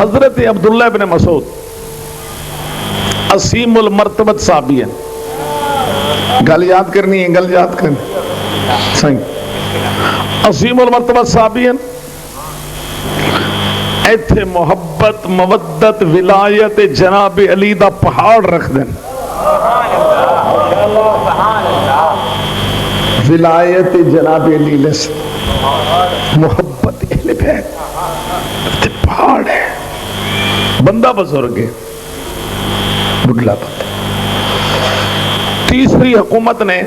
حضرت عبداللہ ابن مسعود عظیم المرتبت صحابی ہیں. گل یاد کرنی ہے، گل یاد کرنی صحیح. عظیم المرتبت صحابی ہیں. ایتھے محبت مودت ولایت جناب علی دا پہاڑ رکھ دیں. ولایت جناب علی لس محبت اہل بیت پہاڑ ہے. بندہ بزرگ ہے، بڑھلا بندہ. تیسری حکومت نے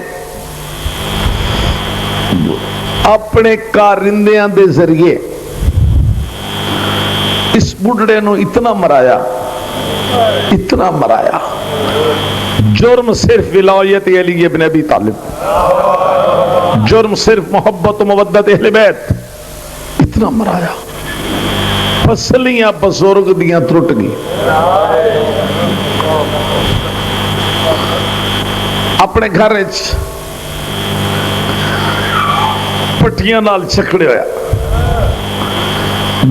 اپنے کارندیاں دے ذریعے اس بڑھڑے نو اتنا مرایا، اتنا مرایا. جرم صرف ولایت علی ابن ابی طالب، جرم صرف محبت و مودت اہل بیت، اتنا مرایا. پسلیاں بزرگ دیاں ترٹ گئی. اپنے گھر پٹیاں نال چکڑے ہویا،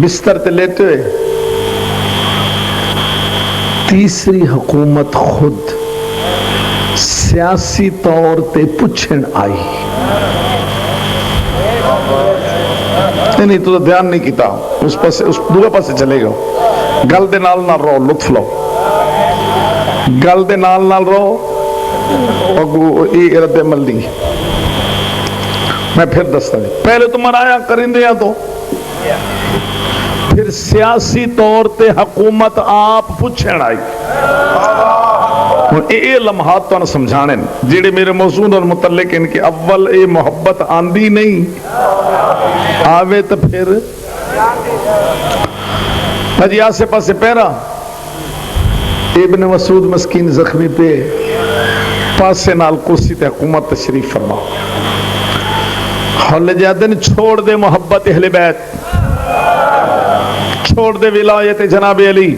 بستر تے لیٹے ہوئے. تیسری حکومت خود سیاسی طور تے پوچھن آئی. نہیں تو دھیان نہیں کیتا، اس پاسے اس دوسرے پاسے چلے گا. گل دے نال نال رہو، لطف لو. گل دے نال نال رہو. یہ رد عمل دی میں پھر دستا دی. پہلے تو مرایا کرندیاں تو، پھر سیاسی طور تے حکومت آپ پوچھن آئی. یہ لمحات تو سمجھانے جیڑے میرے موضوع اور متعلق ان کے اول اے محبت آندی نہیں آوے تو پھر جی آسے پاسے پہرا. ابن مسعود مسکین زخمی پہ پاسے نال کرسی تے حکومت تشریف فرما. حل جادن چھوڑ دے محبت اہل بیت، چھوڑ دے ولایت جناب علی،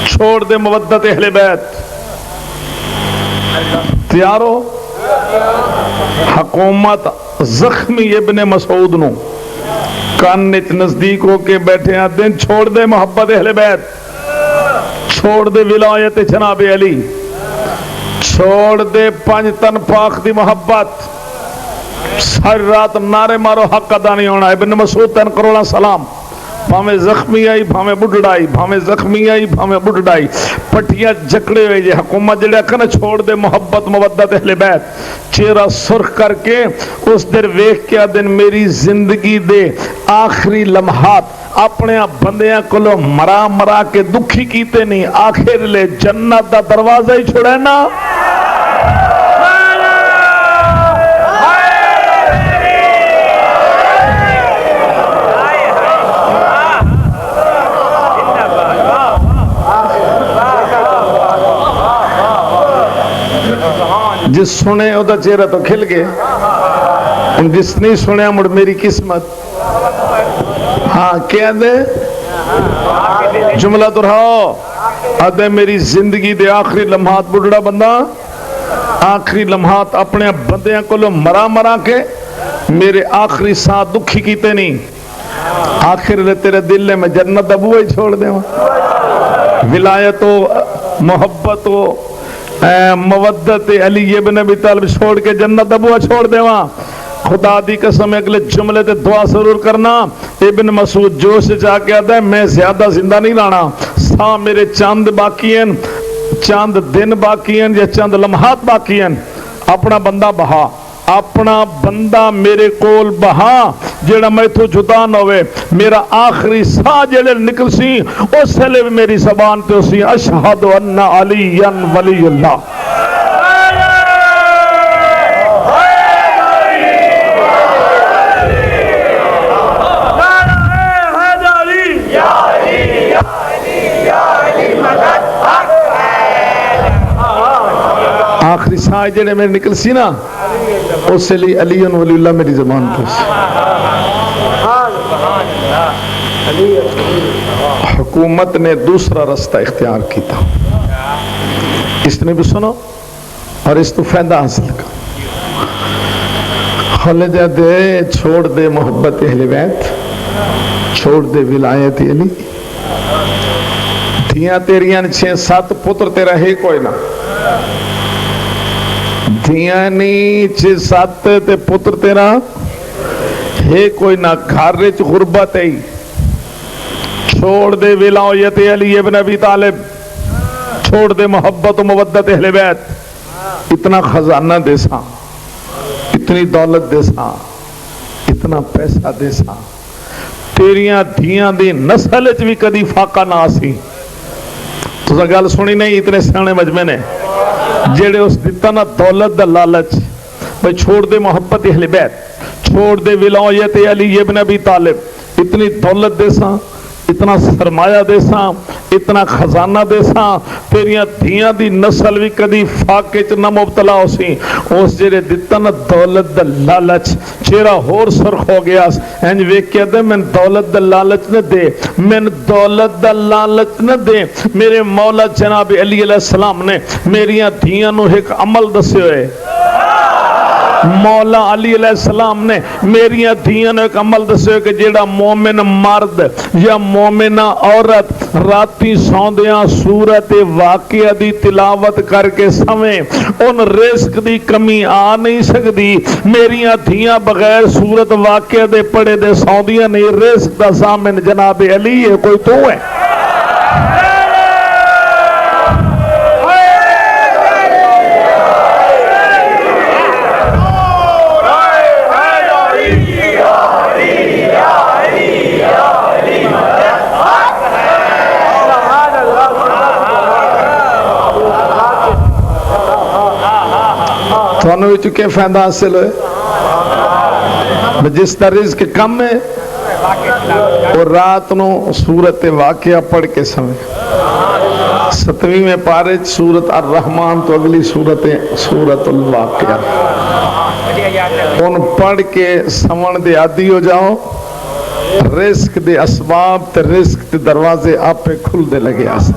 چھوڑ دے مودت اہل بیت. تیار ہو؟ حکومت زخمی ابن مسعود نو کانت نزدیک ہو کے بیٹھے ہیں. دن چھوڑ دے محبت اہل بیت، چھوڑ دے ولایت جناب علی، چھوڑ دے پنج تن پاک دی محبت. ساری رات نعرے مارو، حق ادا نہیں ہونا. ابن مسعود تن کروڑا سلام. بھامے زخمی آئی بھامے بڑھڑائی، بھامے زخمی آئی بھامے بڑھڑائی، پٹیاں جکڑے ہوئے. یہ حکومت جڑے کنا چھوڑ دے محبت مودت اہل بیت، چہرہ سرخ کر کے اس در ویکھ کے دن میری زندگی دے آخری لمحات اپنے بندیاں کلو مرا مرا کے دکھی کیتے نہیں. آخر لے جنت دا دروازہ ہی چھوڑے نا. جس سنے او دا چہرہ تو کھل گئے، جس نہیں سنے مڑ میری قسمت. ہاں کیا دے جملہ تو رہو ادھے میری زندگی دے آخری لمحات. بڑھڑا بندہ آخری لمحات اپنے بندیاں کو لو مرا مرا کے میرے آخری ساتھ دکھی کیتے نہیں. آخر لے تیرے دل میں جنت دا بوئے چھوڑ دے. ولایت و محبت و مودت علی ابن ابی طالب چھوڑ کے جنت دا بوئے چھوڑ دے. خدا دی قسم اگلے جملے تے دعا ضرور کرنا. ابن مسعود جوش جا کے آتا ہے میں زیادہ زندہ نہیں لانا. سا میرے چاند باقی ہیں، چاند دن باقی ہیں یا چاند لمحات باقی ہیں. اپنا بندہ بہا، اپنا بندہ میرے کول بہا جیڑا میں تو جدا نہ ہوئے. میرا آخری سا جیڑے نکل سی اس لئے میری زبان پہ اسی اشہد ان علی ولی اللہ. آخری سائے جڑے میں نکل سی نا اس لیے علی ولی اللہ میری زبان پر. حکومت نے دوسرا رستہ اختیار کیتا. اس نے بھی سنو اور اس تو فائدہ حاصل کر. خلجہ دے چھوڑ دے محبت اہل بیت، چھوڑ دے ولایت علی دھیاں تیریاں 6-7 پتر تیرا ہے کوئی نہ دھیاں نہیں 6-7 تے پتر تیرا ہے کوئی نہ گھر وچ غربت ہے چھوڑ دے ولایت علی ابن ابی طالب چھوڑ دے محبت و مودت اہل بیت اتنا خزانہ دے سا اتنی دولت دے سا اتنا پیسہ دے سا تیریاں دھیاں دی نسل وچ بھی کدی فاقہ نہ آسی تو گل سنی نہیں اتنے سیانے مجمع نے جڑے اس دیتا نا دولت دا لالچ بھئی چھوڑ دے محبت اہل بیت چھوڑ دے ولایت علی ابن ابی طالب اتنی دولت دے سا اتنا سرمایہ دے سا اتنا خزانہ دے سا تیریاں دھیاں دی نسل بھی کدی فاقے چ نہ مبتلا ہو سی اس جڑے دتا نا دولت دا لالچ چہرہ ہور سرخ ہو گیا انج ویکھ کے دے میں دولت دا لالچ نہ دے میں دولت دا لالچ نہ دے میرے مولا جناب علی علیہ السلام نے میریاں دھیاں نو ایک عمل دسے ہوئے مولا علی علیہ السلام نے میریاں دھیاں نے ایک عمل دسے کہ جیڑا مومن مرد یا مومنہ عورت راتی سوندیاں سورت واقعہ دی تلاوت کر کے سمیں ان رزق دی کمی آ نہیں سکتی میریاں دھیاں بغیر سورت واقعہ دے پڑے دے سوندیاں نہیں رزق دا ضامن جناب علی ہے کوئی تو ہے تھانوں وچ کے فائدہ حاصل ہوئے جس دا رزق کم ہے اور رات نو سورت واقعہ پڑھ کے سمیں 7ویں میں پارے سورت الرحمن تو اگلی سورت الواقعہ ان پڑھ کے سمن دے عادی ہو جاؤ رزق دے اسباب تے رزق دے دروازے آپ پہ کھل دے لگے آسا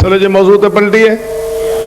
چلو جی موضوع تے پلٹی ہے